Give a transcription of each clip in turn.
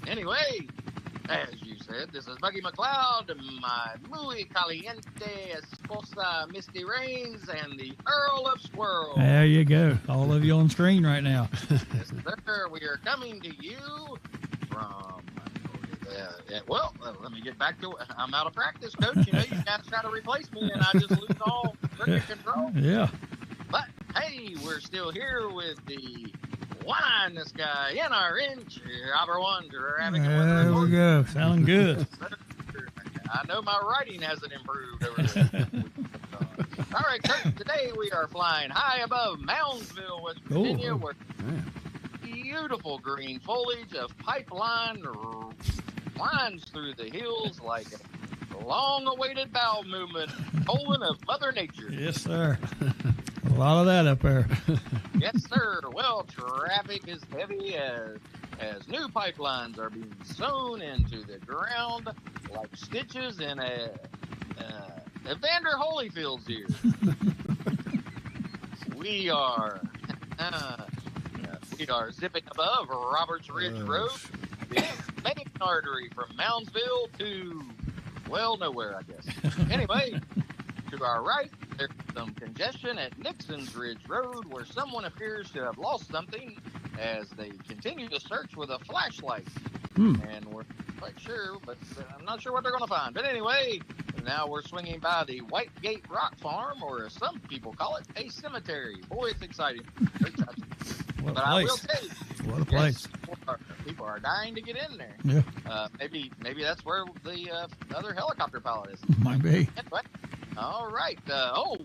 Anyway, as you said, this is Buggy McLeod, my muy caliente esposa Misty Rains, and the Earl of Squirrel. There you go. All of you on screen right now. Yes, sir. We are coming to you from... let me get back to it. I'm out of practice, Coach. You know, you guys try to replace me, and I just lose all control. Yeah. But, hey, we're still here with the one-eye in the sky, NRN, Robber Wonder. There we go. Sounding good. I know my writing hasn't improved over there. All right, Coach, today we are flying high above Moundsville, West Virginia, where beautiful green foliage of pipeline winds through the hills like a long-awaited bowel movement, colon of Mother Nature. Yes, sir. A lot of that up there. Yes, sir. Well, traffic is heavy as new pipelines are being sewn into the ground like stitches in a Evander Holyfield's ear. We are zipping above Roberts Ridge Road, the main artery from Moundsville to, well, nowhere, I guess. Anyway, to our right, there's some congestion at Nixon's Ridge Road where someone appears to have lost something as they continue to search with a flashlight. And we're quite sure, but I'm not sure what they're going to find. But anyway, now we're swinging by the White Gate Rock Farm, or as some people call it, a cemetery. Boy, it's exciting. What a but place. I will tell you, what a place. People are dying to get in there. Yeah. Maybe that's where the other helicopter pilot is. Might be. Anyway, all right.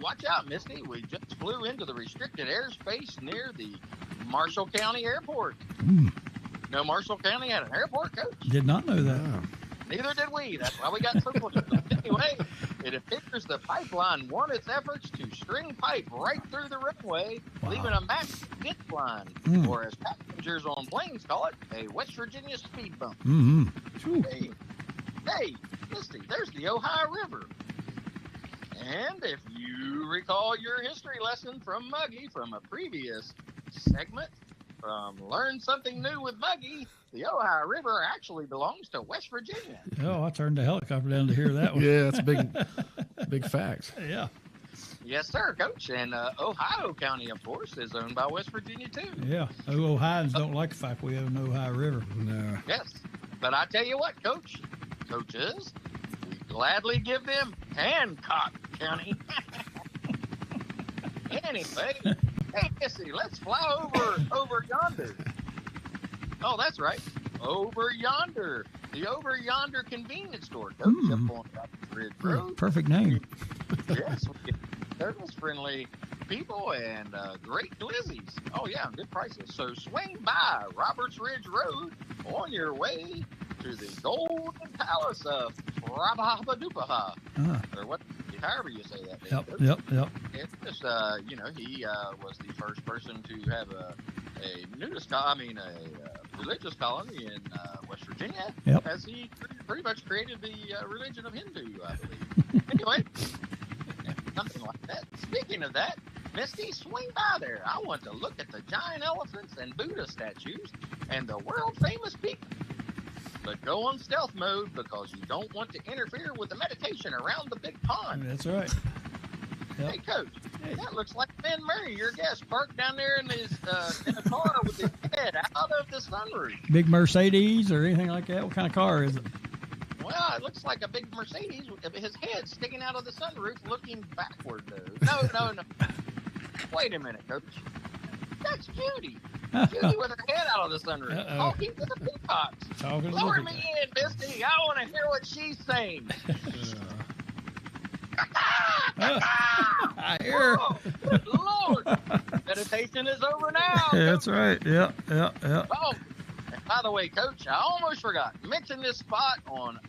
Watch out, Misty. We just flew into the restricted airspace near the Marshall County Airport. No, Marshall County had an airport, Coach? Did not know that. Neither did we. That's why we got so close. Anyway, it appears the pipeline won its efforts to string pipe right through the runway, leaving a max ditch line, or as passengers on planes call it, a West Virginia speed bump. Hey, Misty, there's the Ohio River. And if you recall your history lesson from Muggy from a previous segment, from Learn Something New with Muggy, the Ohio River actually belongs to West Virginia. Oh, I turned the helicopter down to hear that one. Yeah, that's big fact. Yeah. Yes, sir, Coach. And Ohio County, of course, is owned by West Virginia, too. Yeah. Ohioans don't like the fact we have an Ohio River. No. Yes. But I tell you what, coaches, we gladly give them Hancock County. Anyway, hey, Missy, let's fly over yonder. Oh, that's right. Over yonder. The Over Yonder convenience store, Coach, up on Roberts Ridge Road. Perfect name. Yes, we get service-friendly people and great glizzies. Oh, yeah, good prices. So swing by Roberts Ridge Road on your way to the Golden Palace of Rabahabadupaha. Or what, however you say that. Yep. It's just, he was the first person to have a religious colony in West Virginia, as he pretty much created the religion of Hindu, I believe. Anyway, something like that. Speaking of that, Misty, swing by there. I want to look at the giant elephants and Buddha statues and the world-famous peak. But go on stealth mode because you don't want to interfere with the meditation around the big pond. That's right. Yep. Hey, Coach, that looks like Ben Murray, your guest, parked down there in a car with his head out of the sunroof. Big Mercedes or anything like that? What kind of car is it? Well, it looks like a big Mercedes with his head sticking out of the sunroof looking backward, though. No. Wait a minute, Coach. That's Judy. Judy with her head out of the sunroof. Talking to the peacocks. Lower me in, Misty. I want to hear what she's saying. I hear. Oh, good Lord. Meditation is over now. That's right. Yeah. Oh, and by the way, Coach, I almost forgot. Mention this spot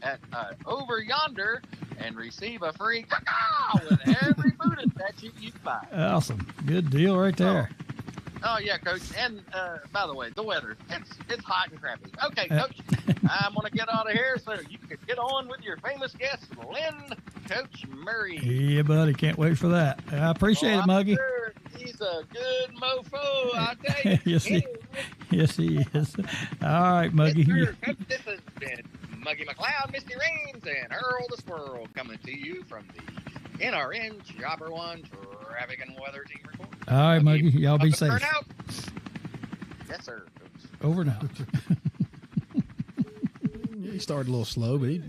at Over Yonder and receive a free cacao with every Buddha statue you buy. Awesome. Good deal right there. Oh yeah, Coach. And by the way, the weather, it's hot and crappy. Okay, Coach, I'm going to get out of here so you can get on with your famous guest, Lynn Coach Murray. Yeah, buddy. Can't wait for that. I appreciate it, Muggy. Sure he's a good mofo, I tell you. Yes, Anyway, Yes, he is. All right, Muggy. Yes, sir. Coach, this has been Muggy McLeod, Misty Rains, and Earl the Squirrel coming to you from the NRN Chopper One Traffic and Weather Team report. All right, Muggy. Y'all be safe. Out. Yes, sir. Coach. Over now. He started a little slow, but he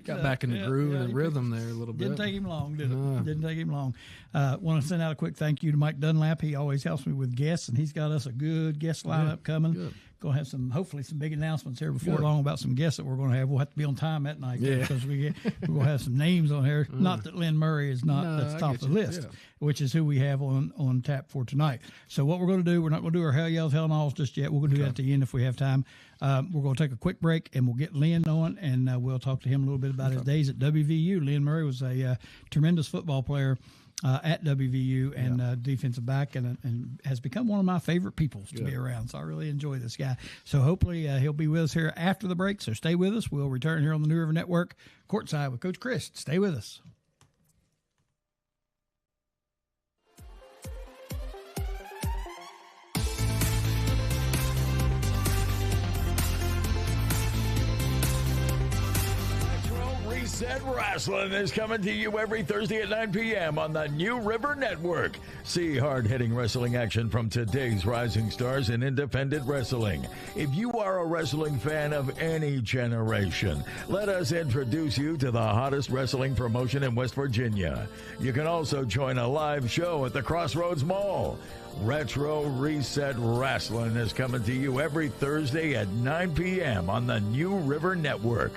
got back in the groove and the rhythm there a little bit. Didn't take him long, did it? Didn't take him long. Want to send out a quick thank you to Mike Dunlap. He always helps me with guests, and he's got us a good guest lineup coming. Good. Going to have hopefully some big announcements here before long about some guests that we're going to have. We'll have to be on time that night because we're going to have some names on here. Not that Lynn Murray is not at the top of the list, which is who we have on tap for tonight. So what we're going to do, we're not going to do our hell yells, hell nalls just yet. We're going to do that at the end if we have time. We're going to take a quick break, and we'll get Lynn on, and we'll talk to him a little bit about his days at WVU. Lynn Murray was a tremendous football player at WVU and defensive back, and has become one of my favorite people to be around. So I really enjoy this guy. So hopefully he'll be with us here after the break. So stay with us. We'll return here on the New River Network, Courtside with Coach Crist. Stay with us. Reset Wrestling is coming to you every Thursday at 9 p.m. on the New River Network. See hard-hitting wrestling action from today's rising stars in independent wrestling. If you are a wrestling fan of any generation, let us introduce you to the hottest wrestling promotion in West Virginia. You can also join a live show at the Crossroads Mall. Retro Reset Wrestling is coming to you every Thursday at 9 p.m. on the New River Network.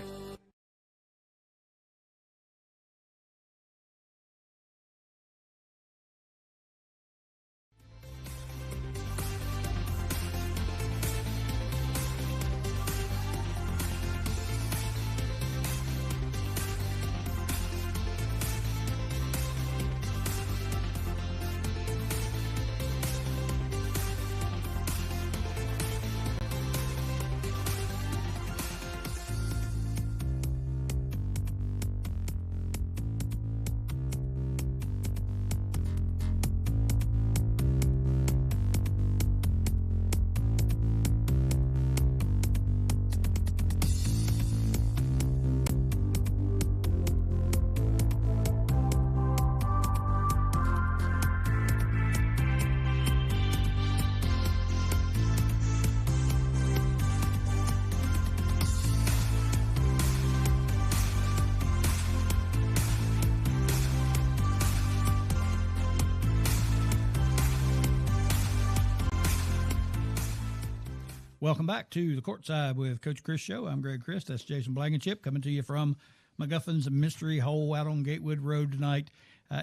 Welcome back to the Courtside with Coach Crist Show. I'm Greg Crist. That's Jason Blankenship coming to you from McGuffin's Mystery Hole out on Gatewood Road tonight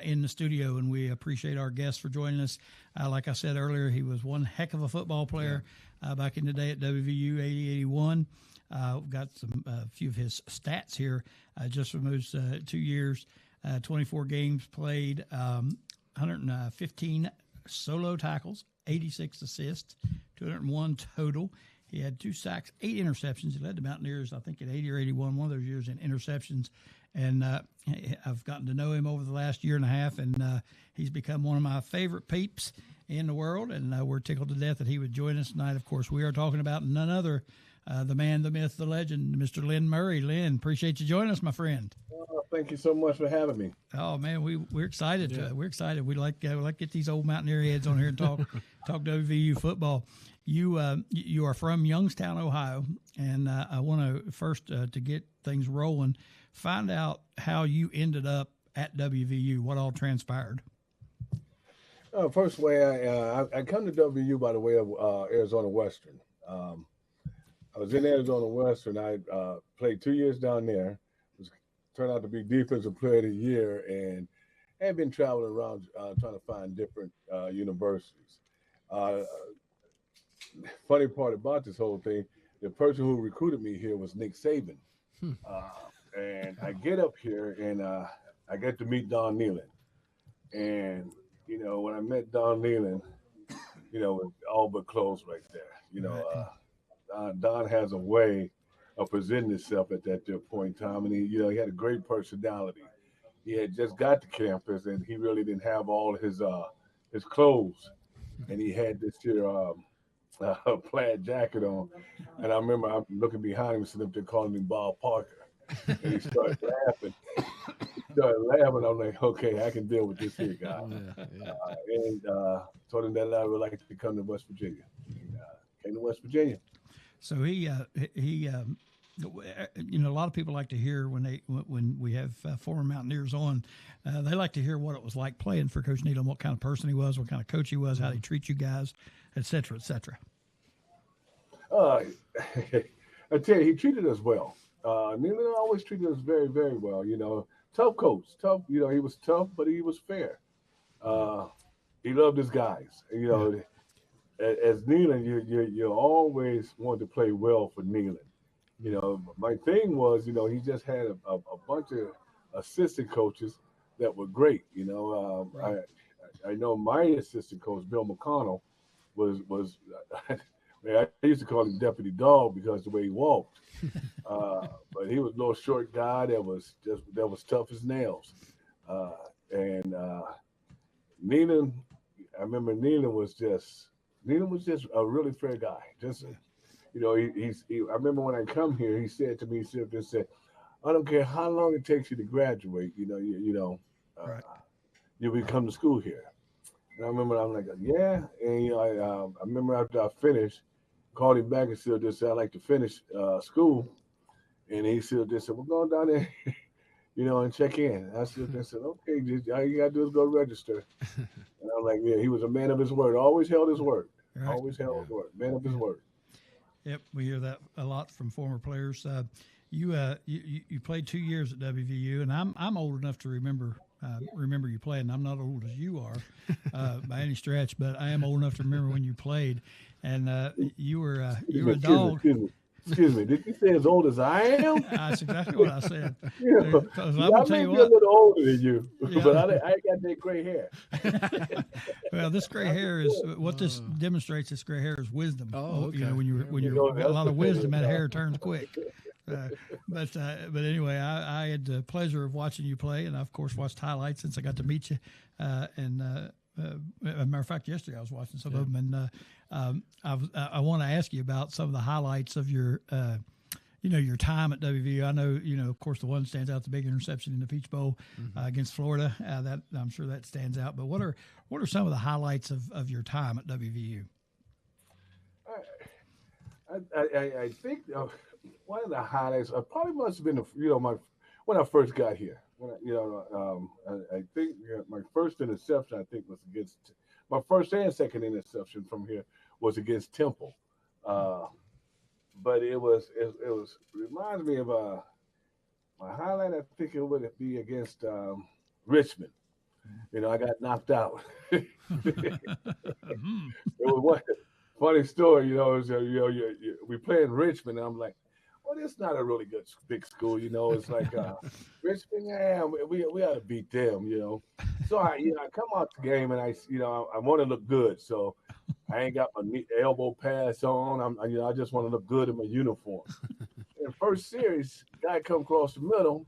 in the studio, and we appreciate our guests for joining us. Like I said earlier, he was one heck of a football player back in the day at WVU 80-81. Got a few of his stats here just from those 2 years. 24 games played, 115 solo tackles, 86 assists, 201 total. He had 2 sacks, 8 interceptions. He led the Mountaineers, I think, at 80 or 81, one of those years in interceptions. And I've gotten to know him over the last year and a half, and he's become one of my favorite peeps in the world. And we're tickled to death that he would join us tonight. Of course, we are talking about none other, the man, the myth, the legend, Mr. Lynn Murray. Lynn, appreciate you joining us, my friend. Thank you so much for having me. Oh man, we're excited. We're excited. We like to get these old Mountaineer heads on here and talk WVU football. You are from Youngstown, Ohio, and I want to first to get things rolling, find out how you ended up at WVU. What all transpired? First way, I come to WVU by the way of Arizona Western. I was in Arizona Western. I played 2 years down there. Turned out to be defensive player of the year, and had been traveling around trying to find different universities. Funny part about this whole thing, the person who recruited me here was Nick Saban. And I get up here and I get to meet Don Nehlen. And, you know, when I met Don Nehlen, you know, it all but closed right there. Don has a way of presenting himself at that point in time. And he had a great personality. He had just got to campus and he really didn't have all his clothes. And he had this here plaid jacket on, and I remember I'm looking behind him, sitting up there calling him Bob Parker, and he started laughing. Started laughing. I'm like, okay, I can deal with this here guy. And told him that I would like to come to West Virginia. And, came to West Virginia. So he a lot of people like to hear when we have former Mountaineers on, they like to hear what it was like playing for Coach Needham, what kind of person he was, what kind of coach he was, how he treat you guys, et cetera, et cetera. I tell you, he treated us well. Needham always treated us very, very well. Tough coach, tough. He was tough, but he was fair. He loved his guys. As Neyland, you always wanted to play well for Neyland. My thing was, he just had a bunch of assistant coaches that were great. Right. I know my assistant coach, Bill McConnell, was I used to call him Deputy Dog because the way he walked. But he was a little short guy that was tough as nails. And Neyland, I remember Neyland was just a really fair guy. I remember when I come here, he said to me, he said, I don't care how long it takes you to graduate, right. You'll be come to school here. And I remember I'm like, yeah. And I remember after I finished, called him back and said, I'd like to finish school. And he said, we're going down there, and check in. I said, okay, all you got to do is go register. And I'm like, yeah, he was a man of his word. Always held his word. Right. Always held his word. Man of his word. Yep, we hear that a lot from former players. You played 2 years at WVU, and I'm old enough to remember you playing. I'm not old as you are by any stretch, but I am old enough to remember when you played. And you were a dog. Excuse me. Did you say as old as I am? That's exactly what I said. I'm going to tell you what. A little older than you, yeah. But I ain't got that gray hair. Well, this gray hair is what this demonstrates. This gray hair is wisdom. Oh, okay. When you're got a lot of wisdom, that hair turns quick. But anyway, I had the pleasure of watching you play, and I, of course, watched highlights since I got to meet you. As a matter of fact, yesterday I was watching some of them, and I want to ask you about some of the highlights of your your time at WVU. I know, of course, the one that stands out, the big interception in the Peach Bowl against Florida. That I'm sure that stands out. But what are some of the highlights of your time at WVU? I think one of the highlights probably must have been when I first got here. I think my first interception, I think, was against my first and second interception from here was against Temple. But it reminds me of my highlight. I think it would be against Richmond. I got knocked out. It was one funny story. We play in Richmond. And I'm like, well, it's not a really good big school, It's like Richmond, yeah, we ought to beat them, So I come out the game and I want to look good, so I ain't got my elbow pads on. I just want to look good in my uniform. In the first series, guy come across the middle,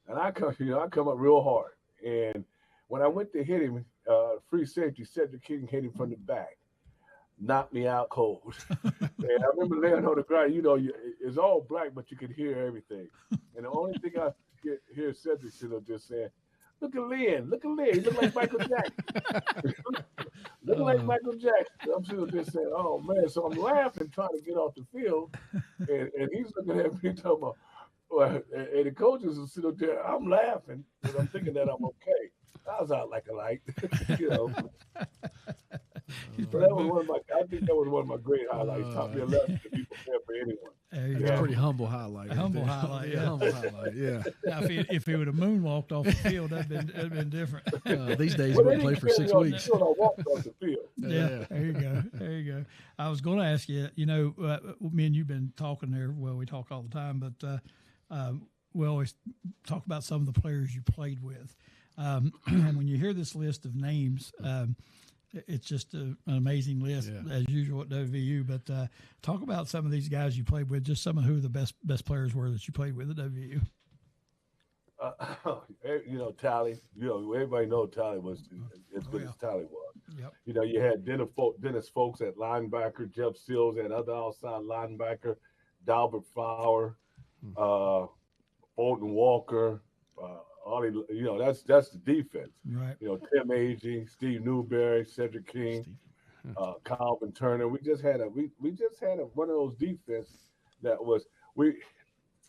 and I come up real hard. And when I went to hit him, free safety, Cedric King hit him from the back. Knocked me out cold. And I remember laying on the ground, it's all black, but you could hear everything. And the only thing I could hear Cedric just saying, look at Lynn. He look like Michael Jackson. Like Michael Jackson. I'm still just saying, oh, man. So I'm laughing, trying to get off the field. And he's looking at me talking about, well, and the coaches are sitting there. I'm laughing because I'm thinking that I'm okay. I was out like a light, So I think that was one of my great highlights. Taught me a lesson to be prepared for anyone. It's a pretty humble highlight. Humble highlight, yeah. Now, if he would have moonwalked off the field, that'd been different. These days, he would play for 6 weeks. I walked off the field. Yeah, there you go. I was going to ask you, me and you've been talking there. Well, we talk all the time, but we always talk about some of the players you played with. And when you hear this list of names, it's just an amazing list as usual at WVU. But talk about some of these guys you played with, just some of who the best players were that you played with at WVU. Tally. Everybody knows Tally was as good as Tally was. Yep. You know, you had Dennis Folks at linebacker, Jeff Seals at other outside linebacker, Dalbert Flower, Bolton Walker, Ollie. You know, that's the defense. Right. You know, Tim Agee, Steve Newberry, Cedric King, Calvin Turner. We just had one of those defense that was we.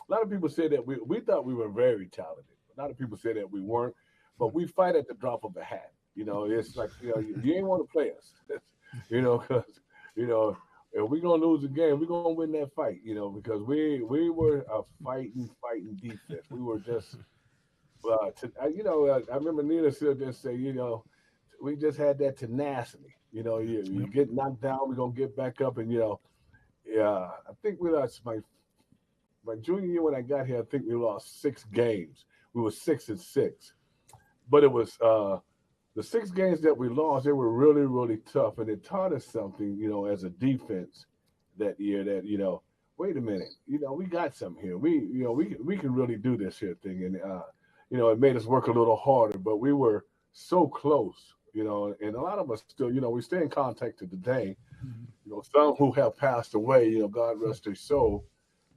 A lot of people said that we thought we were very talented. A lot of people said that we weren't, but we fight at the drop of a hat. You know, it's like, you know, you ain't want to play us, you know, because, you know, if we're going to lose the game, we're going to win that fight, you know, because we were a fighting defense. We were just, you know, I remember Nina still just say, you know, we just had that tenacity. You know, you get knocked down, we're going to get back up. And, you know, I think we lost my junior year when I got here, I think we lost 6 games. We were 6-6. But it was the 6 games that we lost, they were really, really tough. And it taught us something, you know, as a defense that year that, you know, wait a minute, you know, we got something here. We can really do this here thing. And, you know, it made us work a little harder, but we were so close, you know, and a lot of us still, you know, we stay in contact to today. You know, some who have passed away, you know, God rest their soul.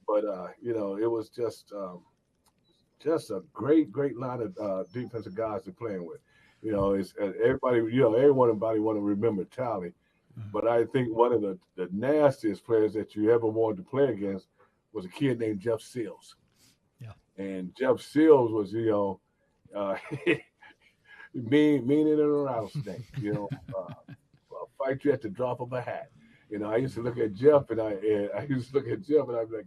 But, you know, it was just a great line of defensive guys they're playing with. You know, it's everybody, you know, everybody want to remember Tally. But I think one of the nastiest players that you ever wanted to play against was a kid named Jeff Seals. Yeah. And Jeff Seals was, you know, mean in a rattlesnake, you know, fight you at the drop of a hat. You know, I used to look at Jeff and I'd be like,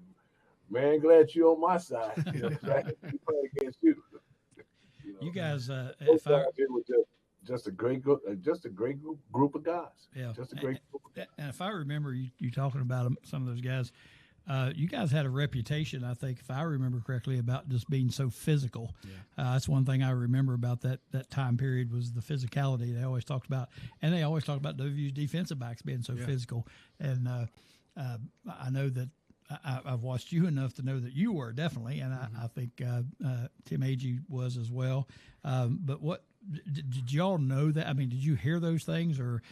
man, glad you're on my side. You know, I had to play against you. You guys, it was just a great group, group of guys. Yeah, just a great group of guys. And if I remember you talking about some of those guys, you guys had a reputation, I think, if I remember correctly, about just being so physical. Yeah. That's one thing I remember about that time period was the physicality they always talked about, and they always talked about WVU's defensive backs being so physical. And I know that. I've watched you enough to know that you were definitely, and I think Tim Agee was as well. But what did y'all know that? I mean, did you hear those things, or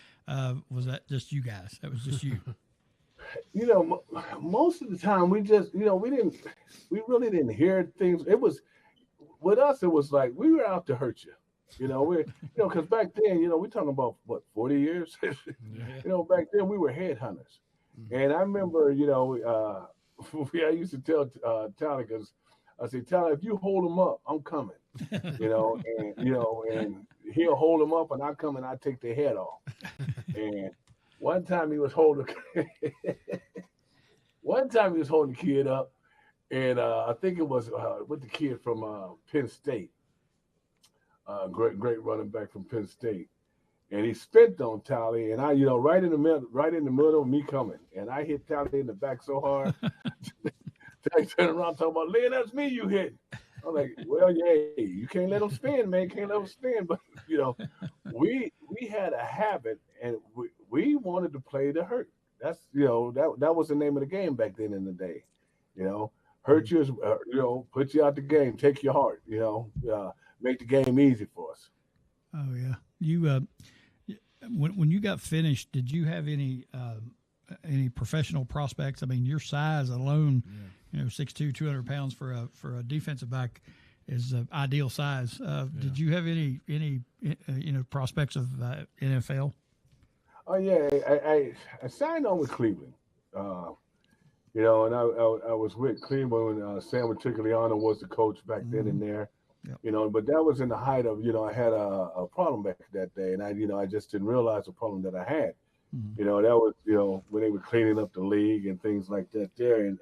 was that just you guys? That was just you. You know, most of the time we just, you know, we really didn't hear things. It was with us. It was like we were out to hurt you. You know, because back then, you know, we're talking about what 40 years. You know, back then we were headhunters. And I remember, you know, I used to tell Tyler, because I said, Tyler, if you hold him up, I'm coming. You know, and he'll hold him up, and I come and I take their head off. And one time he was holding the kid up, and I think it was with the kid from Penn State, great running back from Penn State. And he spent on Tally, and I, you know, right in the middle of me coming, and I hit Tally in the back so hard. Tally turned around talking about, Lynn, that's me you hit. I'm like, well, yeah, you can't let him spin, man. Can't let him spin. But, you know, we had a habit, and we wanted to play to hurt. That's, you know, that was the name of the game back then in the day. You know, hurt you, you know, put you out the game, take your heart, you know, make the game easy for us. Oh, yeah. You when you got finished, did you have any professional prospects? I mean, your size alone, you know, 6'2", 200 pounds for a defensive back is ideal size. Did you have any you know, prospects of NFL? Oh yeah, I signed on with Cleveland. You know, and I was with Cleveland when Sam Riccigliano was the coach back then and there. Yep. You know, but that was in the height of, you know, I had a problem back that day, and I just didn't realize the problem that I had. You know, that was, you know, when they were cleaning up the league and things like that there, and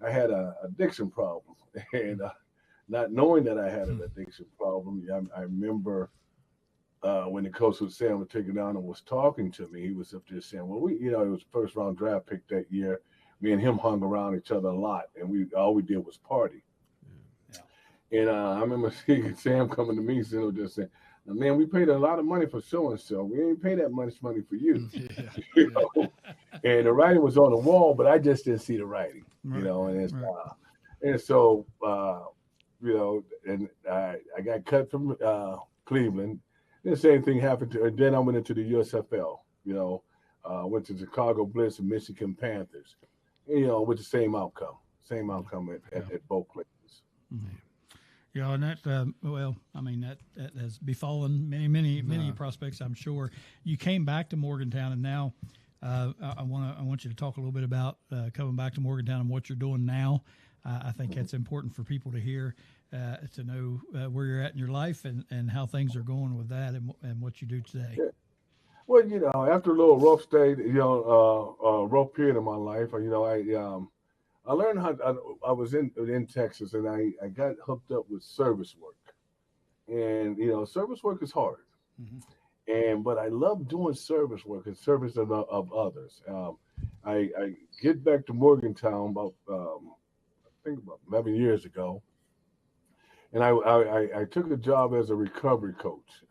I had a addiction problem, and not knowing that I had an addiction problem, I remember when the coach was Sam Riccigliano was talking to me, he was up there saying, well, you know, it was first round draft pick that year. Me and him hung around each other a lot, and all we did was party. And I remember seeing Sam coming to me, just saying, man, we paid a lot of money for so-and-so. We ain't pay that much money for you. You know? And the writing was on the wall, but I just didn't see the writing, you know. And so, you know, and I got cut from Cleveland. The same thing happened to, and then I went into the USFL, went to Chicago Blitz and Michigan Panthers, with the same outcome at both places. Mm-hmm. Yeah, and that that has befallen many prospects, I'm sure. You came back to Morgantown, and now I want you to talk a little bit about coming back to Morgantown and what you're doing now. I think that's important for people to hear, to know where you're at in your life and how things are going with that and what you do today. Yeah. Well, after a little rough rough period in my life, I learned how. I was in Texas, and I got hooked up with service work, and service work is hard, but I love doing service work and service of others. I get back to Morgantown about I think about 11 years ago, and I took a job as a recovery coach,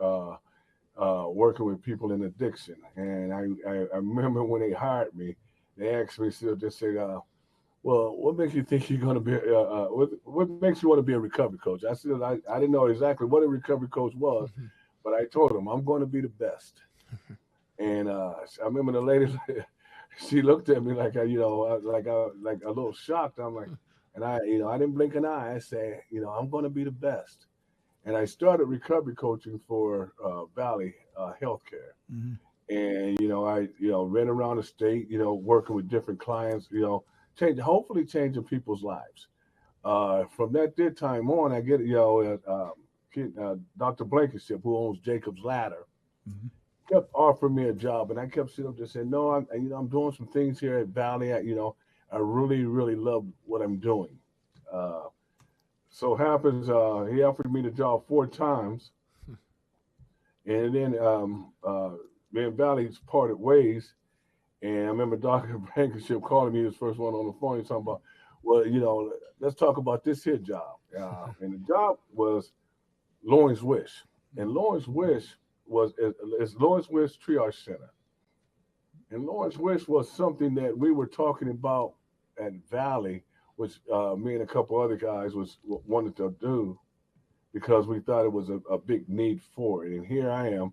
working with people in addiction. And I remember when they hired me, they asked me, just said, well, what makes you think you're going to be, what makes you want to be a recovery coach? I said, I didn't know exactly what a recovery coach was, but I told them, I'm going to be the best. And I remember the lady, she looked at me like, like a little shocked. I'm like, and I didn't blink an eye. I said, I'm going to be the best. And I started recovery coaching for Valley Healthcare. And, I ran around the state, working with different clients, hopefully changing people's lives. From that time on, I get, Dr. Blankenship, who owns Jacob's Ladder, kept offering me a job. And I kept sitting up just saying, no, I'm doing some things here at Valley. I really, really love what I'm doing. So happens, he offered me the job 4 times. And then me and Valley's parted ways. And I remember Dr. Blankenship calling me, his first one on the phone. He's talking about, well, let's talk about this here job. And the job was Lawrence Wish. And Lawrence Wish is Lawrence Wish Triage Center. And Lawrence Wish was something that we were talking about at Valley, which me and a couple other guys wanted to do because we thought it was a big need for it. And here I am,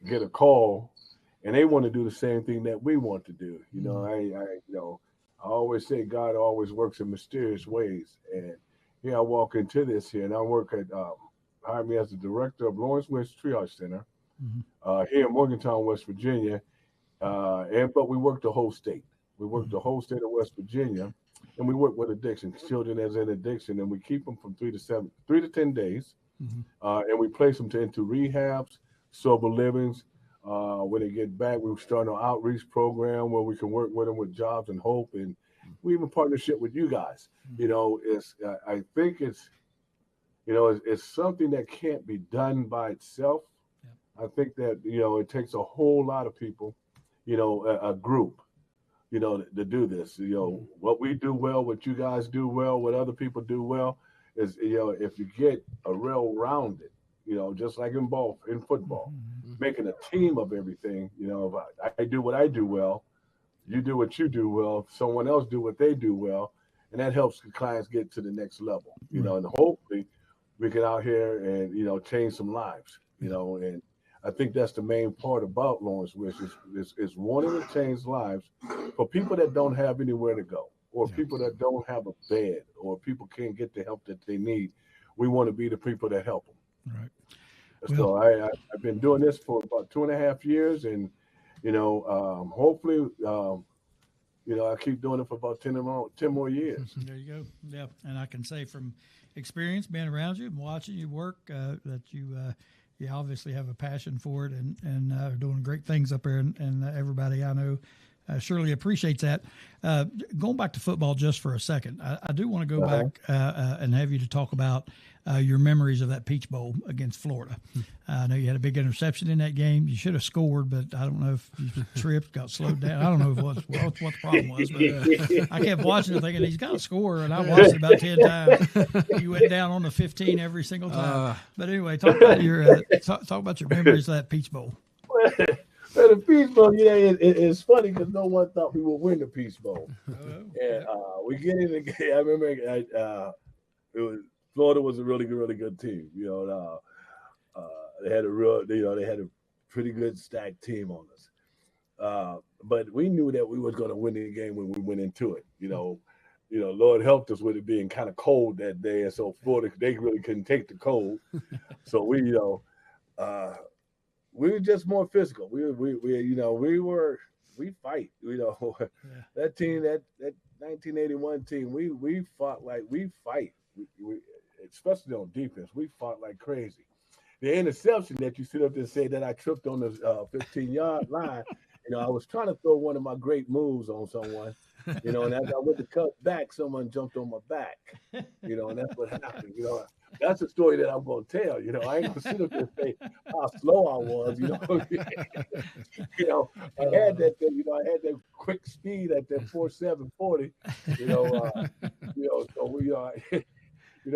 get a call, and they want to do the same thing that we want to do. I always say God always works in mysterious ways. And here I walk into this here, and I work at hired me as the director of Lawrence Wish Triage Center here in Morgantown, West Virginia. But we work the whole state. We work the whole state of West Virginia, and we work with addiction, children as in addiction, and we keep them from 3 to 10 days, and we place them into rehabs, sober livings. When they get back, we start an outreach program where we can work with them with jobs and hope, and we even partnership with you guys. I think it's something that can't be done by itself. I think that it takes a whole lot of people, a group. To do this, what we do well, what you guys do well, what other people do well is, if you get a real rounded, just like in football, making a team of everything, if I do what I do well, you do what you do well, someone else do what they do well, and that helps the clients get to the next level, and hopefully we get out here and, change some lives, and I think that's the main part about Lawrence Wish is wanting to change lives for people that don't have anywhere to go, or people that don't have a bed, or people can't get the help that they need. We want to be the people that help them. Right. So I've been doing this for about 2.5 years, and hopefully I keep doing it for about 10 more years. There you go. Yeah, and I can say from experience being around you and watching you work that you obviously have a passion for it and are doing great things up there, and everybody I know surely appreciates that. Going back to football just for a second, I do want to go back and have you to talk about your memories of that Peach Bowl against Florida. I know you had a big interception in that game. You should have scored, but I don't know if you tripped, got slowed down. I don't know what the problem was, but I kept watching it thinking he's got to score, and I watched it about 10 times. You went down on the 15 every single time. But anyway, talk about your memories of that Peach Bowl. The Peach Bowl, it's funny because no one thought we would win the Peach Bowl. And we get in the game. I remember Florida was a really good team. They had they had a pretty good stacked team on us. But we knew that we was going to win the game when we went into it. Lord helped us with it being kind of cold that day, and so Florida, they really couldn't take the cold. So we were just more physical. We fight. That team, that 1981 team, we fought like we fight. We especially on defense, we fought like crazy. The interception that you sit up there and say that I tripped on the 15-yard line, I was trying to throw one of my great moves on someone, and as I went to cut back, someone jumped on my back, and that's what happened. That's a story that I'm going to tell. I ain't going to sit up there and say how slow I was. I had that. I had that quick speed at that 4.740.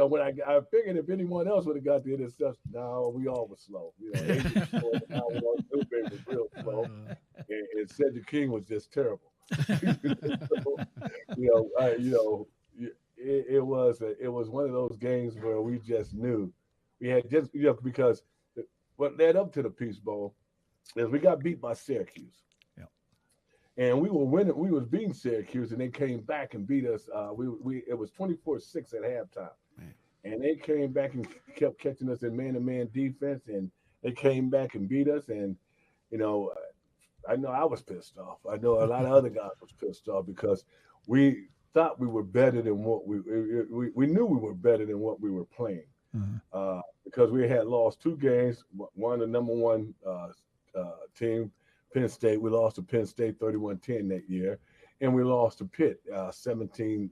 When I figured if anyone else would have got the interception, no, we all were slow. They was slow, and now Newberry was real slow, and Cedric King was just terrible. It was one of those games where we just knew we had because what led up to the Peach Bowl is we got beat by Syracuse. And we were winning. We was beating Syracuse, and they came back and beat us. It was 24-6 at halftime, and they came back and kept catching us in man-to-man defense, and they came back and beat us. And I know I was pissed off. I know a lot of other guys was pissed off because we thought we were better than what we knew we were better than what we were playing, because we had lost 2 games. One, the number 1 team, Penn State. We lost to Penn State 31-10 that year, and we lost to Pitt 17-0.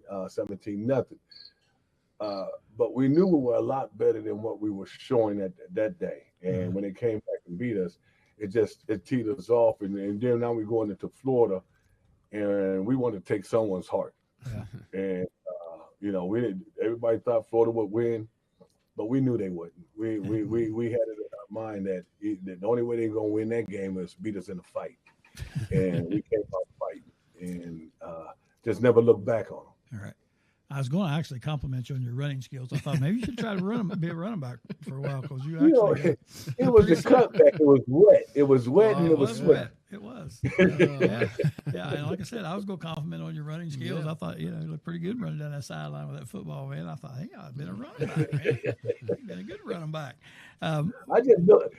But we knew we were a lot better than what we were showing that day. And when they came back and beat us, it teed us off. And then now we're going into Florida, and we want to take someone's heart. And we didn't. Everybody thought Florida would win, but we knew they wouldn't. We had it in our mind that the only way they're gonna win that game is beat us in a fight, and we came out fighting and just never looked back on them. All right. I was going to actually compliment you on your running skills. I thought maybe you should try to be a running back for a while because you actually. It was a cutback. It was wet. It was wet and it was sweat. It was. Yeah. And like I said, I was going to compliment on your running skills. I thought, you looked pretty good running down that sideline with that football, man. I thought, hey, I've been a running back, man. You've been a good running back. I just look,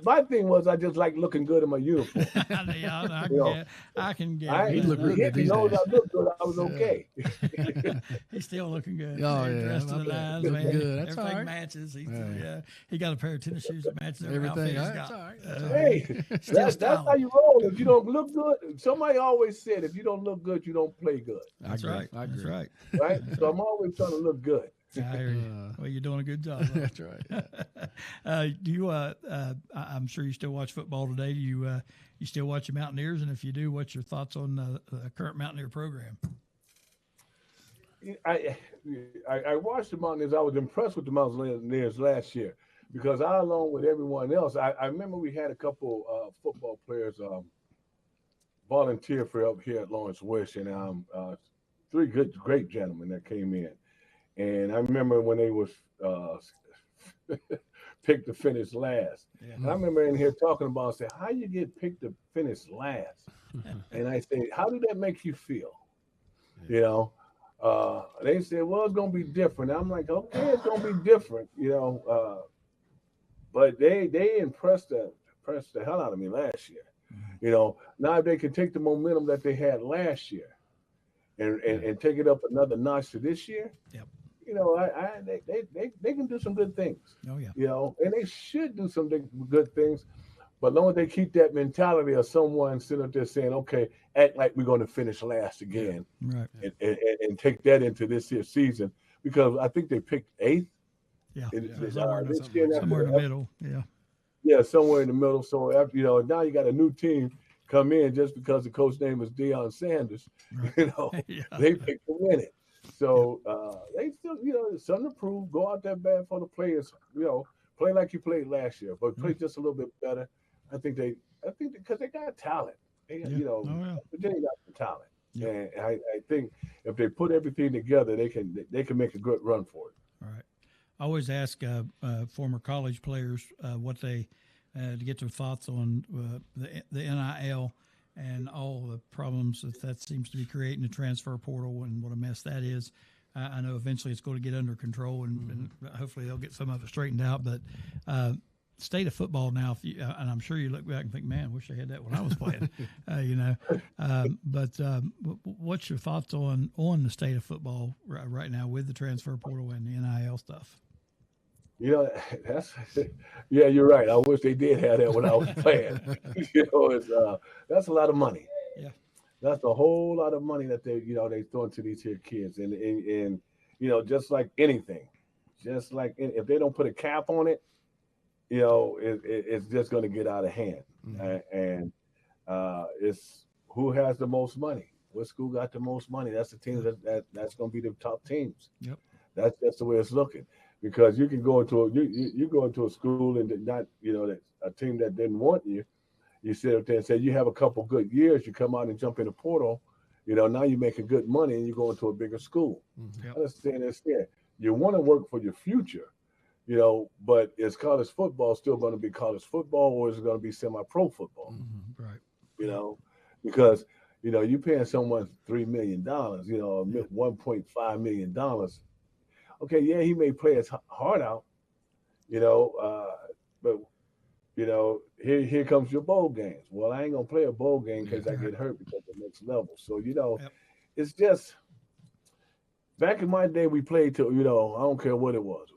my thing was I just like looking good in my uniform. I can get. He looked really good these days. I looked good. I was okay. He's still looking good. Oh, dressed to the nines, man. Good. That's everything right. matches. He got a pair of tennis shoes that matches everything. That's all right. Hey, that's how you roll. If you don't look good, somebody always said, if you don't look good, you don't play good. That's right. That's right. Right. So I'm always trying to look good. I hear you. Well, you're doing a good job. That's right. Do you? I'm sure you still watch football today. Do you still watch the Mountaineers? And if you do, what's your thoughts on the current Mountaineer program? I watched the Mountaineers. I was impressed with the Mountaineers last year because I, along with everyone else, I remember we had a couple football players volunteer for up here at Lawrence Wish, and 3 great gentlemen that came in. And I remember when they was picked to finish last. Yeah. And I remember in here talking about, say, how you get picked to finish last? And I said, how did that make you feel? Yeah. They said, well, it's going to be different. I'm like, okay, it's going to be different, but they impressed the hell out of me last year. Now if they can take the momentum that they had last year and take it up another notch to this year, they can do some good things. Oh yeah. And they should do some good things, but as long as they keep that mentality of someone sitting up there saying, okay, act like we're going to finish last again, right? And take that into this year's season, because I think they picked 8th. Yeah. Somewhere in the middle. Yeah. Yeah, somewhere in the middle. So after now you got a new team come in just because the coach name is Deion Sanders. Right. They picked to win it. So they still, something to prove. Go out there bad for the players. Play like you played last year, but play just a little bit better. I think because they got talent. Virginia got the talent, and I think if they put everything together, they can make a good run for it. All right. always ask former college players what they to get their thoughts on the NIL and all the problems that seems to be creating the transfer portal and what a mess that is. I know eventually it's going to get under control and hopefully they'll get some of it straightened out. But state of football now, and I'm sure you look back and think, man, I wish I had that when I was playing, But what's your thoughts on the state of football right now with the transfer portal and the NIL stuff? You're right. I wish they did have that when I was playing. That's a lot of money. Yeah. That's a whole lot of money that they throw into these here kids. And just like anything, if they don't put a cap on it, it's just going to get out of hand. And it's who has the most money. What school got the most money? That's the team that's going to be the top teams. Yep. That's the way it's looking. Because you can go into you go into a school and not a team that didn't want you. You sit up there and say you have a couple good years. You come out and jump in the portal. Now you're making good money and you go into a bigger school. Yep. Understand this here. You want to work for your future, but is college football still going to be college football or is it going to be semi-pro football? Right. Because you're paying someone $3 million, $1.5 million. Okay, yeah, he may play his heart out, but here comes your bowl games. Well, I ain't gonna play a bowl game because I get hurt because of the next level. So It's just back in my day we played to I don't care what it was.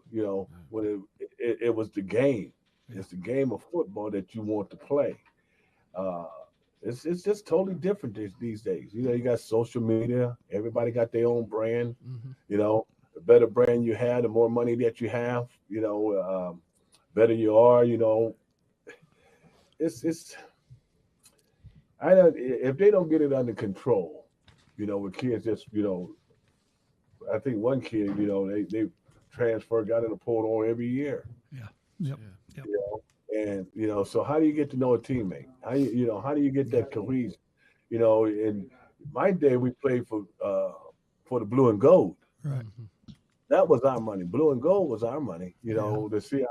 When it was the game. It's the game of football that you want to play. It's just totally different these days. You got social media. Everybody got their own brand. The better brand you have, the more money that you have, better you are, It's if they don't get it under control, with kids just, I think one kid, they transfer, got in the portal every year. Yeah. Yep. And so how do you get to know a teammate? How do you get that cohesion? In my day we played for the blue and gold. Right. That was our money. Blue and gold was our money. To see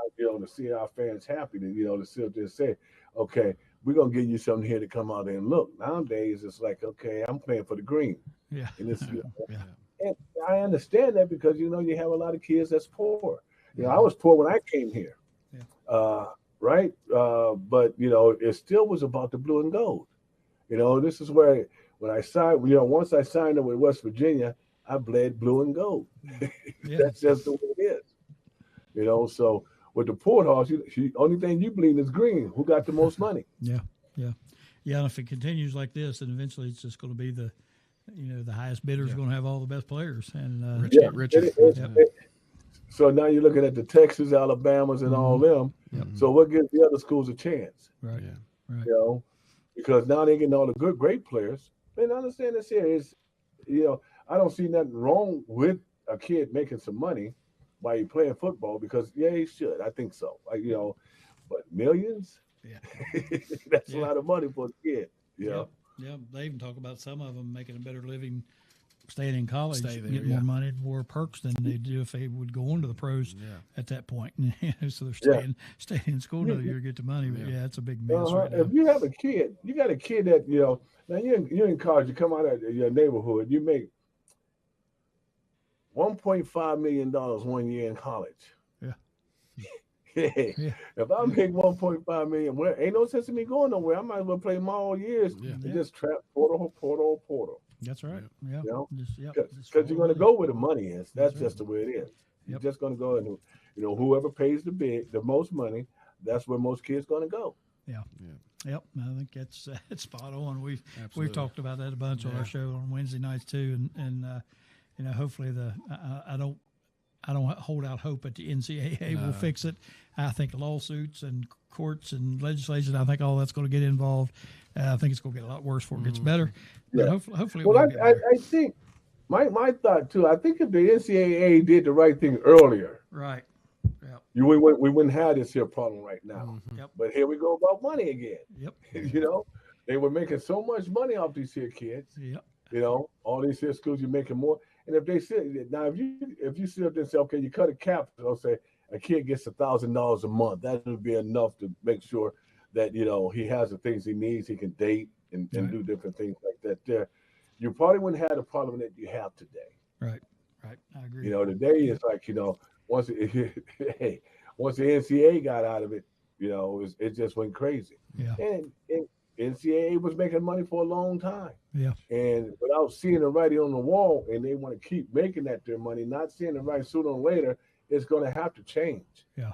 our fans happy. To sit there and say, okay, we're gonna give you something here to come out there and look. Nowadays, it's like, okay, I'm playing for the green. Yeah. And it's and I understand that because you have a lot of kids that's poor. I was poor when I came here. Yeah. Right. But it still was about the blue and gold. This is where when I signed. Once I signed up with West Virginia, I bled blue and gold. That's just the way it is. So with the Port Horse, only thing you bleed is green. Who got the most money? Yeah. And if it continues like this, then eventually it's just going to be the highest bidder is going to have all the best players. And richer. So now you're looking at the Texas, Alabamas, and all them. Yep. So what gives the other schools a chance? Right. Yeah. Right. Because now they're getting all the great players. And understand this here is, I don't see nothing wrong with a kid making some money while you're playing football because, he should. I think so. But millions? Yeah. That's a lot of money for a kid. Yeah. They even talk about some of them making a better living staying in college, Stay there, getting more money, more perks than they do if they would go on to the pros at that point. So they're staying in school another year to get the money. But it's a big mess right now. If you have a kid, you got a kid that, now you're in college, you come out of your neighborhood, you make $1.5 million 1 year in college. If I make $1.5 million, ain't no sense in me going nowhere. I might as well play my all years and just trap portal. That's right. Yeah. Because you're going to go where the money is. That's just the way it is. You're just going to go and whoever pays the most money, that's where most kids going to go. Yeah. Yep. I think that's spot on. We've talked about that a bunch on our show on Wednesday nights too, and hopefully I don't hold out hope that the NCAA will fix it. I think lawsuits and courts and legislation, I think all that's going to get involved. I think it's going to get a lot worse before it gets better. But hopefully I think my thought too, I think if the NCAA did the right thing earlier, right. Yep. We wouldn't have this here problem right now. Yep. But here we go about money again. Yep. They were making so much money off these here kids. Yep. All these here schools, you're making more. And if they say now, if you sit up there and say, okay, you cut a cap, they'll say a kid gets $1,000 a month. That would be enough to make sure that he has the things he needs. He can date and do different things like that. There, you probably wouldn't have the problem that you have today. Right. I agree. Today is like once once the NCAA got out of it, it just went crazy. Yeah. And NCAA was making money for a long time. Yeah. And without seeing the writing on the wall, and they want to keep making that their money, not seeing the right sooner or later, it's going to have to change. Yeah.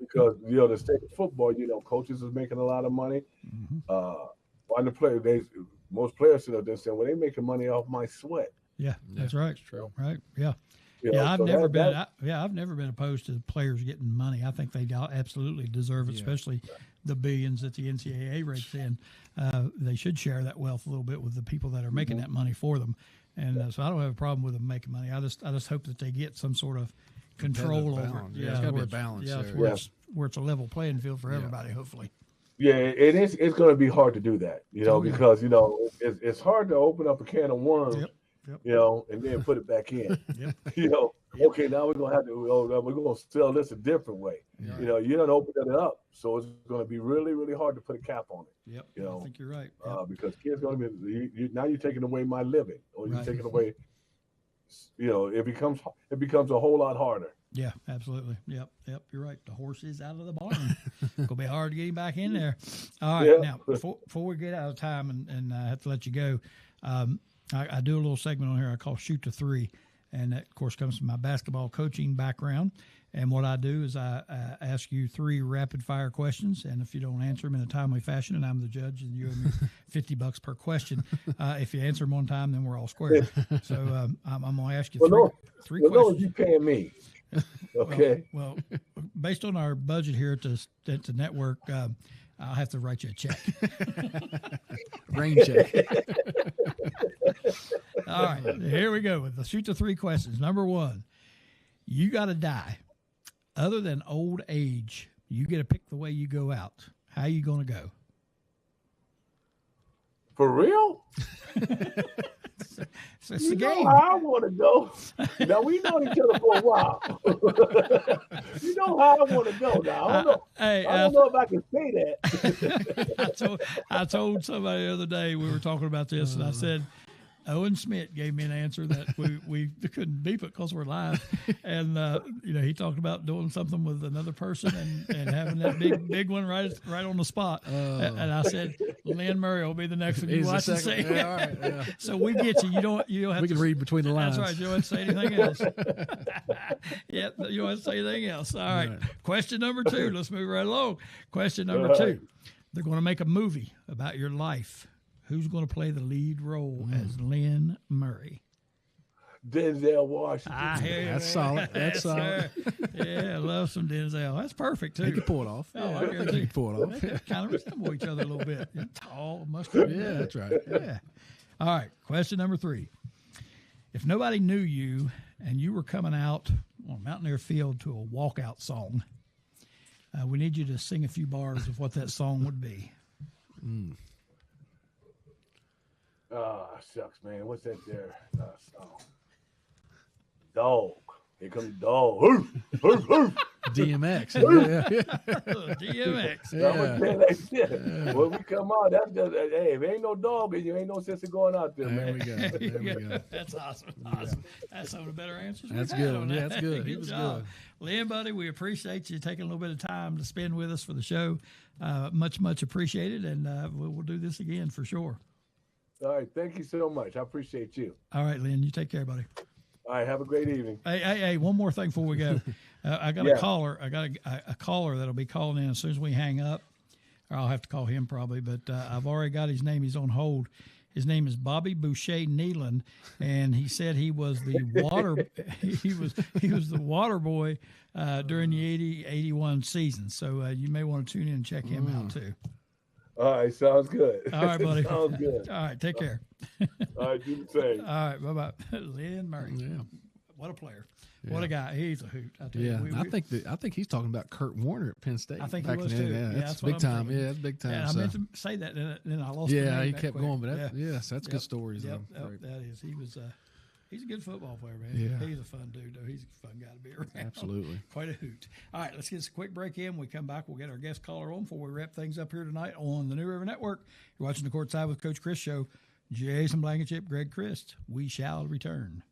Because the state of football, coaches is making a lot of money. On the player, most players sit up there saying, "Well, they making money off my sweat." Yeah, that's right. True. Right. Yeah. I've never been opposed to players getting money. I think they absolutely deserve it, especially the billions that the NCAA rakes in. They should share that wealth a little bit with the people that are making that money for them. And so I don't have a problem with them making money. I just hope that they get some sort of control over it. Yeah, it's got to be a balance. Where it's a level playing field for everybody, hopefully. Yeah, and it's going to be hard to do that, because it's hard to open up a can of worms. Yep. And then put it back in. Okay, now we're gonna have to. We're gonna sell this a different way. You don't open it up, so it's gonna be really, really hard to put a cap on it. Yep. I think you're right. Because kids gonna be now you're taking away my living, or you're taking away. It becomes a whole lot harder. Yeah, absolutely. Yep. You're right. The horse is out of the barn. It's gonna be hard to get him back in there. All right. Now, before we get out of time and I have to let you go. I do a little segment on here I call Shoot to Three, and that, of course, comes from my basketball coaching background. And what I do is I ask you 3 rapid-fire questions, and if you don't answer them in a timely fashion, and I'm the judge, and you owe me $50 per question. If you answer them on time, then we're all square. So I'm going to ask you three questions. Well, you paying me. Okay. Well, based on our budget here at the network, I'll have to write you a check. Rain check. All right, here we go with the Shoot to Three questions. Number 1, you got to die. Other than old age, you get to pick the way you go out. How you going to go? For real? It's the game. How I want to go. Now, we know each other for a while. You know how I want to go now. I don't know if I can say that. I told somebody the other day, we were talking about this, and I said, Owen Smith gave me an answer that we couldn't beep it because we're live. And, he talked about doing something with another person and having that big one right on the spot. And I said, Lynn Murray will be the next one you watch and see. Yeah, all right, yeah. So we get you. You don't have we can read between the lines. That's right. You don't have to say anything else. Yeah, you don't have to say anything else. All right. Question number 2. Let's move right along. Question number 2. They're going to make a movie about your life. Who's going to play the lead role as Lynn Murray? Denzel Washington. That's solid. That's solid. Yeah, I love some Denzel. That's perfect, too. He can pull it off. Oh, I guarantee. He can pull it off. They kind of resemble each other a little bit. You're tall, muscular. Yeah, that's right. Yeah. All right, question number 3. If nobody knew you and you were coming out on Mountaineer Field to a walkout song, we need you to sing a few bars of what that song would be. Shucks, man. What's that there song? Dog. Here comes Dog. DMX. DMX. Yeah. When we come out, that's just, hey, if ain't no dog in you, ain't no sense of going out there, man. There we go. That's awesome. Awesome. That's some of the better answers. That's good. Yeah, that's good. He was good. Lynn, buddy, we appreciate you taking a little bit of time to spend with us for the show. Much appreciated, and we'll do this again for sure. All right. Thank you so much. I appreciate you. All right, Lynn, you take care, buddy. All right. Have a great evening. Hey, one more thing before we go. I got a caller. I got a caller that'll be calling in as soon as we hang up. Or I'll have to call him probably, but I've already got his name. He's on hold. His name is Bobby Boucher Nealon, and he said he was the water he was the water boy during the 80-81 season. So you may want to tune in and check him out too. All right, sounds good. All right, buddy. Sounds good. All right, take care. All right, do the same. All right, bye-bye. Lynn Murray. Yeah. What a player. Yeah. What a guy. He's a hoot. I tell you. I think he's talking about Kurt Warner at Penn State. I think he was too. Yeah, that's big time. Yeah, that's big time. And I meant to say that, and then I lost. Yeah, he kept going, but that's good stories. Yep, that is. He was. He's a good football player, man. Yeah. He's a fun dude, though. He's a fun guy to be around. Absolutely. Quite a hoot. All right, let's get a quick break in. When we come back, we'll get our guest caller on before we wrap things up here tonight on the New River Network. You're watching the Courtside with Coach Crist show. Jason Blankenship, Greg Crist. We shall return.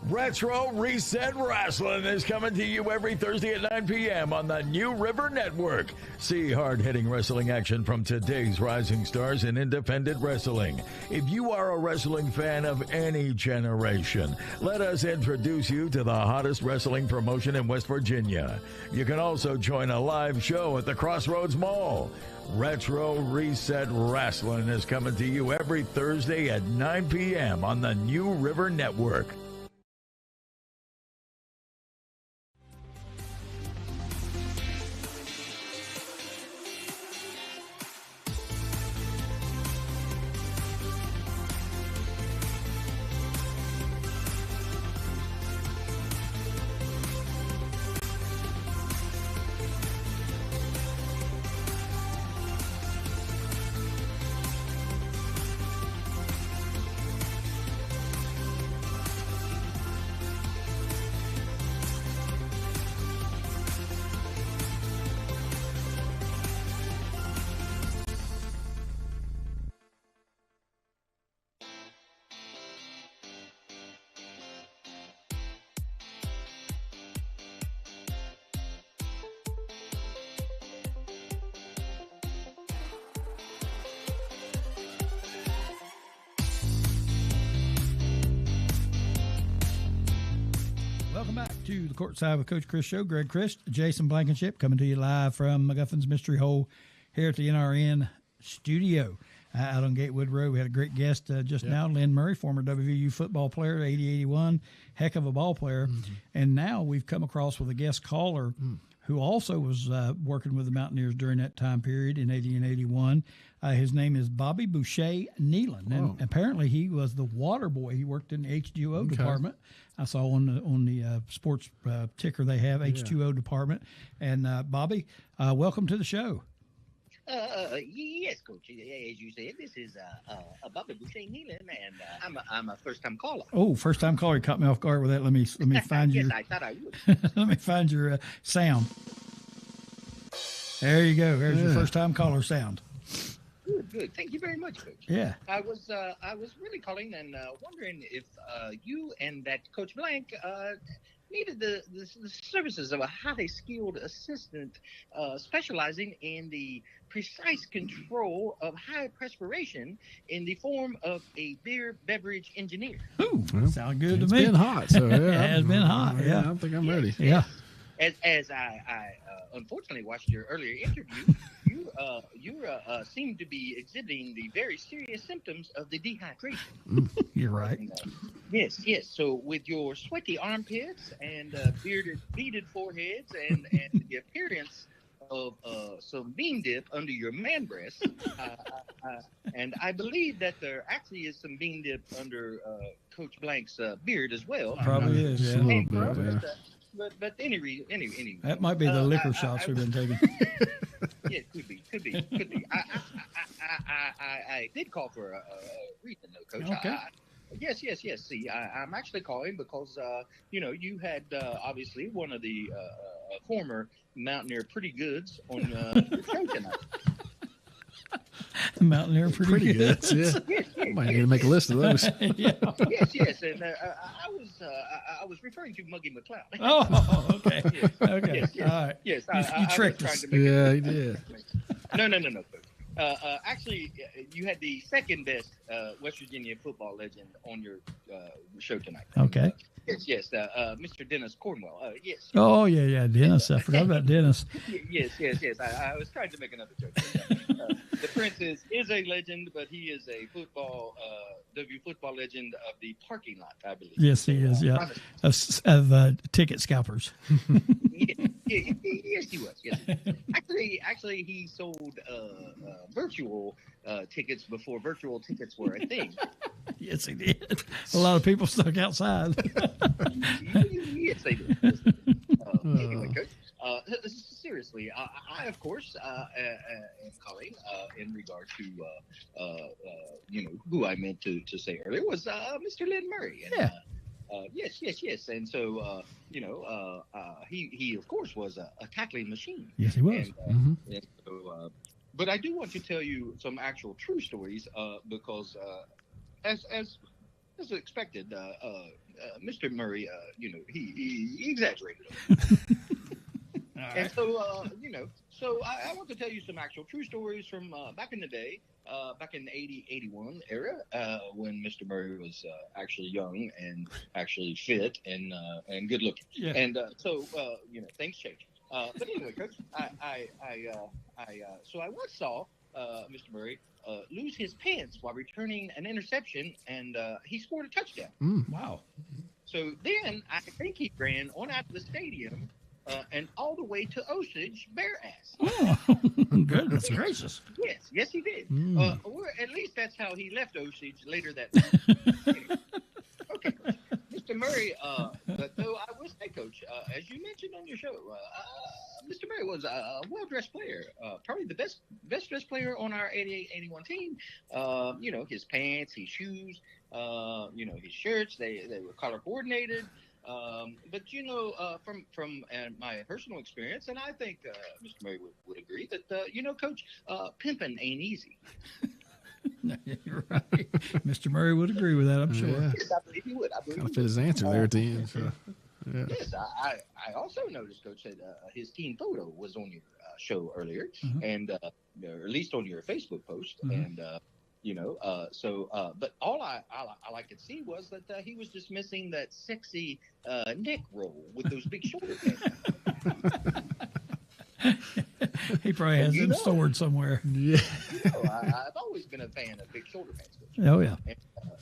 Retro Reset Wrestling is coming to you every Thursday at 9 p.m. on the New River Network. See hard-hitting wrestling action from today's rising stars in independent wrestling. If you are a wrestling fan of any generation, let us introduce you to the hottest wrestling promotion in West Virginia. You can also join a live show at the Crossroads Mall. Retro Reset Wrestling is coming to you every Thursday at 9 p.m. on the New River Network. Welcome back to the Courtside with Coach Crist show. Greg Crist, Jason Blankenship, coming to you live from McGuffin's Mystery Hole here at the NRN studio out on Gatewood Road. We had a great guest just now, Lynn Murray, former WVU football player, 80-81, heck of a ball player. Mm-hmm. And now we've come across with a guest caller who also was working with the Mountaineers during that time period in 80 and 81. His name is Bobby Boucher Nealon, and apparently he was the water boy. He worked in the H2O department. I saw on the sports ticker they have H2O department. And Bobby, welcome to the show. Yes, Coach. As you said, this is Bobby Boucher Nealon, and I'm a first-time caller. Oh, first-time caller. You caught me off guard with that. Let me find yes, your. I thought I would. Let me find your sound. There you go. There's your first-time caller sound. Good. Thank you very much, Coach. Yeah. I was really calling and wondering if you and that Coach Blank needed the services of a highly skilled assistant specializing in the precise control of high perspiration in the form of a beer beverage engineer. Ooh, sound good to me. It's been hot, so yeah. It has been hot. Yeah, I think I'm ready. Yeah. As I unfortunately watched your earlier interview, you seem to be exhibiting the very serious symptoms of the dehydration. You're right. And, yes. So with your sweaty armpits and beaded foreheads and the appearance of some bean dip under your man breast, and I believe that there actually is some bean dip under Coach Blank's beard as well. Probably is. Yeah. A little bit, But anyway. That might be the liquor shots we've been taking. Yeah, could be. I did call for a reason, though, Coach. Okay. Yes. See, I'm actually calling because, you had obviously one of the former Mountaineer Pretty Goods on your show tonight. Mountaineer Pretty Goods. Yeah. Yes. Might need to make a list of those. Yes. And I was referring to Muggy McLeod. Oh, okay. Yes. Okay. Yes. All right. Yes, You tricked was us. trying to make Yeah, he did. No, Coach. Actually, you had the second best West Virginia football legend on your show tonight. Okay. Yes. Mr. Dennis Cornwell. Yes. Oh, yeah. Dennis. I forgot about Dennis. Yes. I was trying to make another joke. The Prince is a legend, but he is a football legend of the parking lot, I believe. Yes, he is. Yeah, of ticket scalpers. Yes, he was. Yes. Actually, he sold virtual tickets before virtual tickets were a thing. Yes, he did. A lot of people stuck outside. Yes, they did. Yes, they did. Anyway, Coach, seriously, I of course am calling in regard to who I meant to say earlier was Mr. Lynn Murray. And, yes. And so, he of course was a tackling machine. Yes, he was. And so, but I do want to tell you some actual true stories because as expected, Mr. Murray, he exaggerated. Right. And so, so I want to tell you some actual true stories from back in the day, back in the 81 era, when Mr. Murray was actually young and actually fit and good looking. Yeah. And so, things change. But anyway, Coach, so I once saw Mr. Murray lose his pants while returning an interception, and he scored a touchdown. Wow. So then I think he ran on out of the stadium and all the way to Osage bare ass. Oh, goodness gracious. Yes, he did. Or at least that's how he left Osage later that night. Okay, Coach. Mr. Murray, but though I will say, Coach, as you mentioned on your show, Mr. Murray was a well-dressed player, probably the best-dressed player on our 88-81 team. His pants, his shoes, his shirts, they were color-coordinated. But from my personal experience, and I think Mr. Murray would agree that Coach, pimping ain't easy. You're right. Mr. Murray would agree with that, I'm sure. Yeah. Yes, I believe he would. Kind of fit his answer there at the end. So, yeah. Yes, I also noticed, Coach, that his team photo was on your show earlier, and or at least on your Facebook post, and but all I could see was that he was just missing that sexy neck roll with those big shoulder pads. He probably has them stored somewhere. Yeah. I've always been a fan of big shoulder pads, Coach. Oh, yeah. And,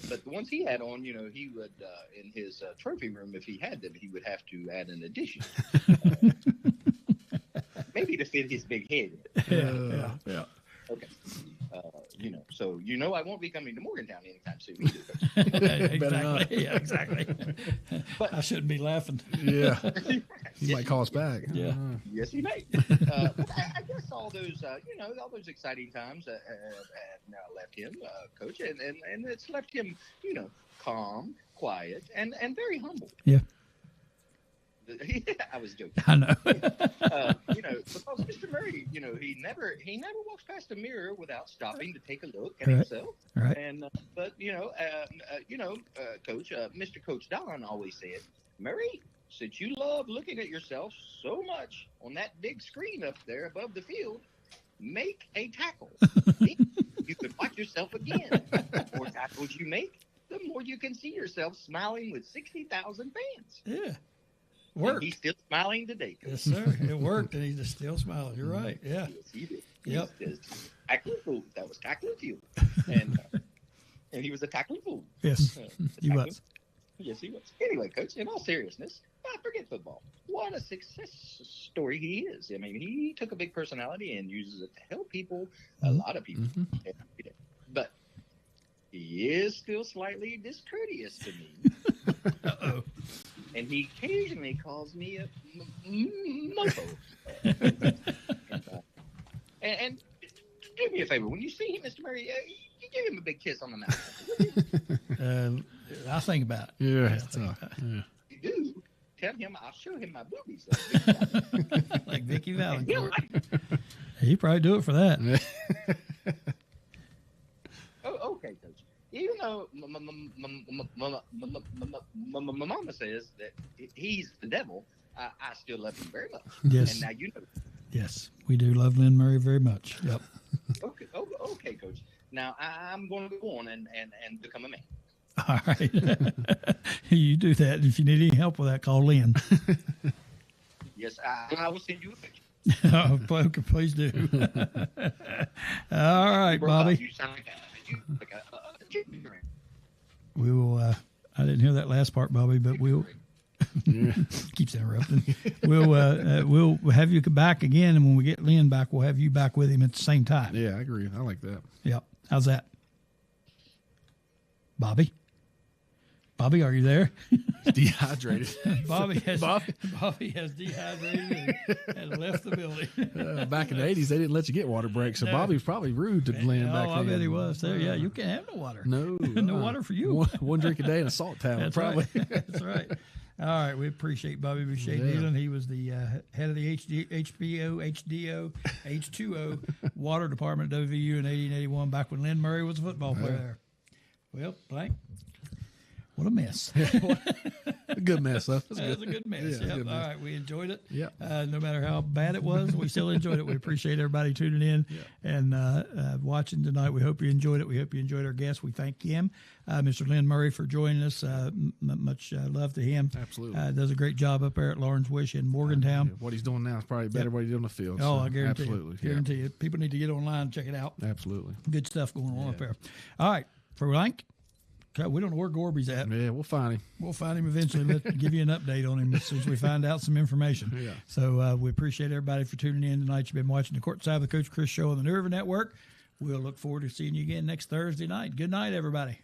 but the ones he had on, he would, in his trophy room, if he had them, he would have to add an addition. Maybe to fit his big head. Yeah. Okay. So I won't be coming to Morgantown anytime soon either. Exactly. Yeah, exactly. But I shouldn't be laughing. Yeah. He might call us back. Yeah. Yes, he may. But I guess all those, all those exciting times have now left him, Coach, and it's left him, calm, quiet, and very humble. Yeah. I was joking. I know. Because Mr. Murray, he never walks past a mirror without stopping to take a look at himself. Right. And Coach, Mr. Coach Don always said, Murray, since you love looking at yourself so much on that big screen up there above the field, make a tackle. You can watch yourself again. The more tackles you make, the more you can see yourself smiling with 60,000 fans. Yeah. Worked. And he's still smiling today. Coach. Yes, sir. It worked, and he's just still smiling. You're right. Yeah. Yes, he did. Yep. Tackling fool. That was tackling field. And he was a tackling fool. Yes, he was. Yes, he was. Anyway, Coach, in all seriousness, forget football. What a success story he is. I mean, he took a big personality and uses it to help people, a lot of people. But he is still slightly discourteous to me. Uh-oh. And he occasionally calls me a mofo. And do me a favor. When you see him, Mr. Murray, you give him a big kiss on the mouth. I'll think about it. Yeah. You do. Tell him I'll show him my boobies. Like Vicky Valancourt. He'd probably do it for that. Oh, okay, Coach. Even though my mama says that he's the devil, I still love him very much. Yes. And now you know. Yes, we do love Lynn Murray very much. Yep. Okay, Coach. Now I'm going to go on and become a man. All right. You do that. If you need any help with that, call Lynn. Yes, I will send you a picture. Oh, okay, please do. All right, Bobby. You sound like a chicken. We will. I didn't hear that last part, Bobby, but we'll. Keeps interrupting. We'll have you back again, and when we get Lynn back, we'll have you back with him at the same time. Yeah, I agree. I like that. Yep. How's that, Bobby, are you there? Dehydrated. Bobby has dehydrated and left the building. Back in the 80s, they didn't let you get water breaks, so Bobby was probably rude to Lynn back then. I bet he was there. Yeah, you can't have no water. No. No water for you. One drink a day and a salt tablet, That's probably. Right. That's right. All right, we appreciate Bobby Boucher Nealon. He was the head of the H2O water department at WVU in 1881, back when Lynn Murray was a football player there. Well, Blank, what a mess. A good mess, though. It was a good mess. Yeah, All right, we enjoyed it. Yep. No matter how bad it was, we still enjoyed it. We appreciate everybody tuning in and watching tonight. We hope you enjoyed it. We hope you enjoyed our guest. We thank him, Mr. Lynn Murray, for joining us. Much love to him. Absolutely. Does a great job up there at Lawrence Wish in Morgantown. What he's doing now is probably better what he's doing on the field. Oh, so I guarantee absolutely. you. Guarantee you. People need to get online and check it out. Absolutely. Good stuff going on up there. All right, for Blank. We don't know where Gorby's at. Yeah, we'll find him. We'll find him eventually. Give you an update on him as soon as we find out some information. Yeah. So we appreciate everybody for tuning in tonight. You've been watching the Courtside with Coach Crist show on the New River Network. We'll look forward to seeing you again next Thursday night. Good night, everybody.